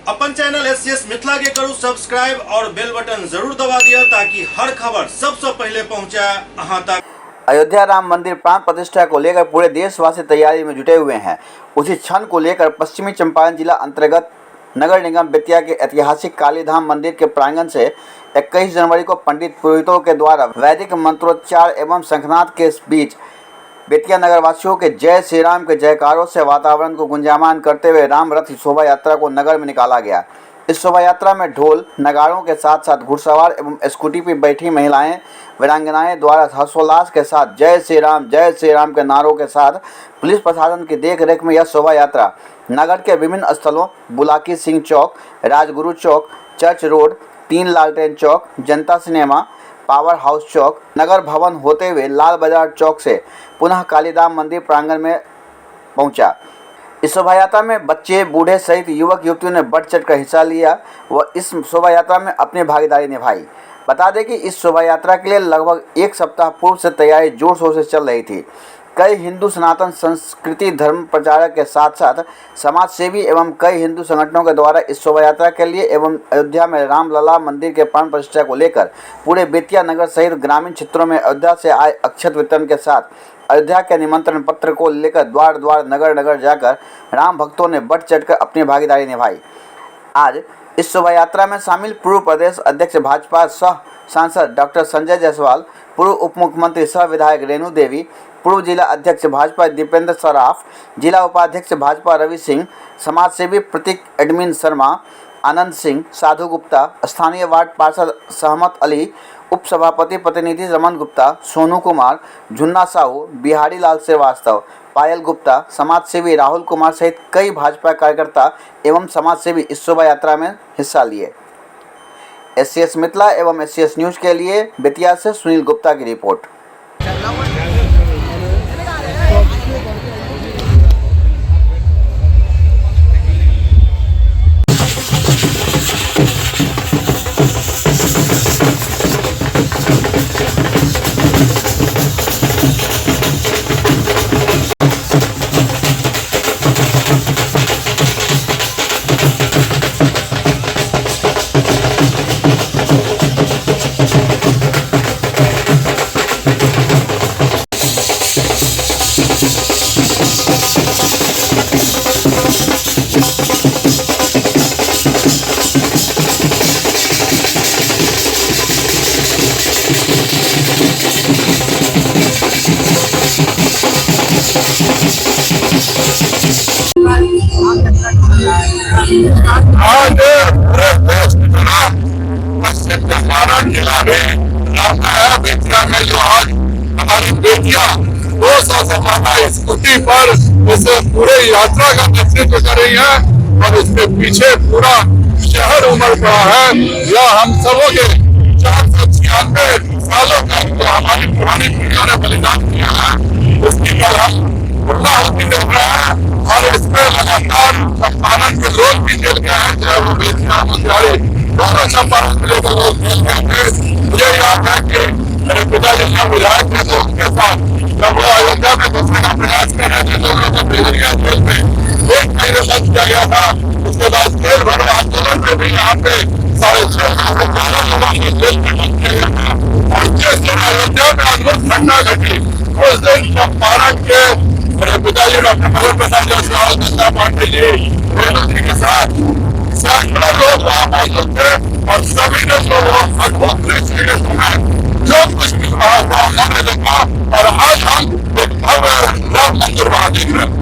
अपन channel SCS Mithila के करू subscribe और बेल बटन जरूर दबा दिया ताकि हर खबर सबसे पहले पहुंचे अहां तक। अयोध्या राम मंदिर प्राण प्रतिष्ठा को लेकर पूरे देशवासी तैयारी में जुटे हुए हैं। उसी क्षण को लेकर पश्चिमी चंपारण जिला अंतर्गत नगर निगम बेतिया के ऐतिहासिक कालीधाम मंदिर के प्रांगण से 21 जनवरी को पंडित पुरोहितों के द्वारा वैदिक मंत्रोच्चार एवं शंखनाद के बीच बेतिया नगर वासियों के जय श्री राम के जयकारों से वातावरण को गुंजायमान करते हुए राम रथ शोभा यात्रा को नगर में निकाला गया। इस शोभा यात्रा में ढोल नगाड़ों के साथ साथ घुड़सवार एवं स्कूटी पर बैठी महिलाएं वीरांगनाएं द्वारा हर्षोल्लास के साथ जय श्री राम के नारों के साथ पुलिस प्रशासन की देखरेख में यह शोभा यात्रा नगर के विभिन्न स्थलों बुलाकी सिंह चौक, राजगुरु चौक, चर्च रोड, 3 लालटेन चौक, जनता सिनेमा, पावर हाउस चौक, नगर भवन होते हुए लाल बाजार चौक से पुनः कालीधाम मंदिर प्रांगण में पहुंचा। इस शोभा यात्रा में बच्चे बूढ़े सहित युवक युवतियों ने बढ़ चढ़ कर हिस्सा लिया व इस शोभा यात्रा में अपनी भागीदारी निभाई। बता दें कि इस शोभा यात्रा के लिए लगभग 1 सप्ताह पूर्व से तैयारी जोर शोर से चल रही थी। कई हिंदू सनातन संस्कृति धर्म प्रचारक के साथ साथ समाज सेवी एवं कई हिंदू संगठनों के द्वारा इस शोभा यात्रा के लिए एवं अयोध्या में रामलला मंदिर के प्राण प्रतिष्ठा को लेकर पूरे बेतिया नगर सहित ग्रामीण क्षेत्रों में अयोध्या से आए अक्षत वितरण के साथ अयोध्या के निमंत्रण पत्र को लेकर द्वार द्वार नगर नगर जाकर राम भक्तों ने बढ़ चढ़कर अपनी भागीदारी निभाई। आज इस शोभा यात्रा में शामिल पूर्व प्रदेश अध्यक्ष भाजपा सह सांसद डॉक्टर संजय जायसवाल, पूर्व उप मुख्यमंत्री सह विधायक रेणु देवी, पूर्व जिला अध्यक्ष भाजपा दीपेंद्र सराफ, जिला उपाध्यक्ष भाजपा रवि सिंह, समाज सेवी प्रतीक एडमिन शर्मा, आनंद सिंह, साधु गुप्ता, स्थानीय वार्ड पार्षद सहमत अली, उप सभापति प्रतिनिधि रमन गुप्ता, सोनू कुमार, झुन्ना साहू, बिहारी लाल श्रीवास्तव, पायल गुप्ता, समाज सेवी राहुल कुमार सहित कई भाजपा कार्यकर्ता एवं समाज सेवी इस शोभा यात्रा में हिस्सा लिए। एससीएस मिथिला एवं एससीएस न्यूज के लिए बेतिया से सुनील गुप्ता की रिपोर्ट। आज पूरे देश में पश्चिम चंपारण जिला में रामनगर बेतिया में जो आज हमारी बेटियां 200 से ज्यादा स्कूटी पर इस पूरे यात्रा का नेतृत्व कर रही है और इसके पीछे पूरा शहर उमड़ पड़ा है। यह हम सबों के 496 सालों का जो हमारी पुरानी पीढ़ियों ने बलिदान किया है उसकी कल हम पूर्णा होती देख रहे हैं और इसमें लगातार चंपारण के लोग भी जेल गए हैं, चाहे वो बेतिया मुंद्यारी दोनों चंपारण जिले के लोग जेल गए थे। मुझे याद है कि मेरे पिताजी ने विधायक थे तो उनके साथ जब वो अयोध्या में घुसने का प्रयास कर रहे थे तो उन्होंने बेरिया जेल में 1 महीने बंद किया गया था। उसके बाद जेल भरो आंदोलन में भी यहाँ पे 6.5 लोगों को जेल में बंद किया गया था और जिस दिन अयोध्या में अद्भुत घटना घटी उस दिन चंपारण के मेरे पिताजी डॉक्टर मदन प्रसाद जायसवाल, जनता पार्टी जी, रेणु जी के साथ सैकड़ों लोग वहाँ मौजूद थे और सभी ने लोगों अद्भुत दृश्य के समय जो कुछ भी वहाँ हमने देखा और आज हम एक भव्य राम मंदिर वहाँ देख रहे हैं।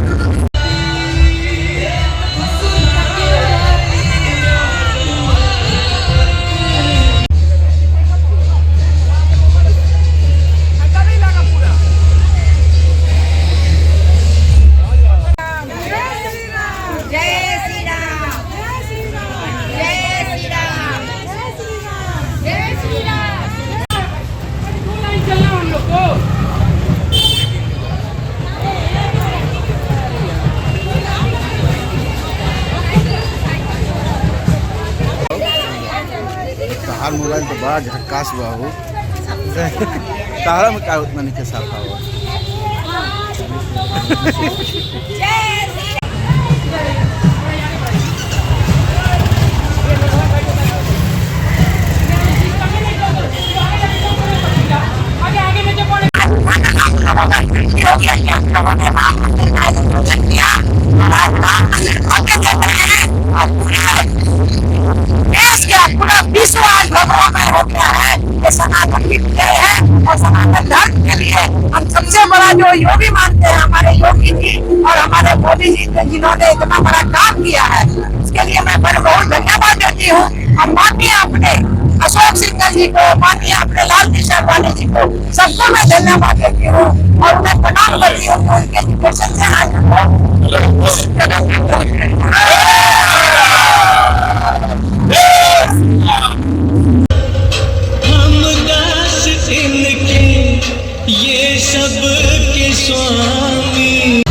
तहार मोबाइल तो बड़ा झक्कास हुआ हो तारा में क्या उतना नहीं के साथ हुआ ये सनातन के लिए है और सनातन धर्म के लिए हम सबसे बड़ा जो योगी मानते हैं हमारे योगी जी और हमारे मोदी जी जिन्होंने इतना बड़ा काम किया है, उसके लिए मैं बहुत धन्यवाद देती हूँ। और माननीय अपने अशोक सिंघल जी को, माननीय अपने लाल कृष्ण आडवाणी जी को, सबको मैं धन्यवाद देती हूँ और उन्हें प्रणाम करती हूँ। उनके एजुकेशन से आज हम दास इनके ये सब के स्वामी।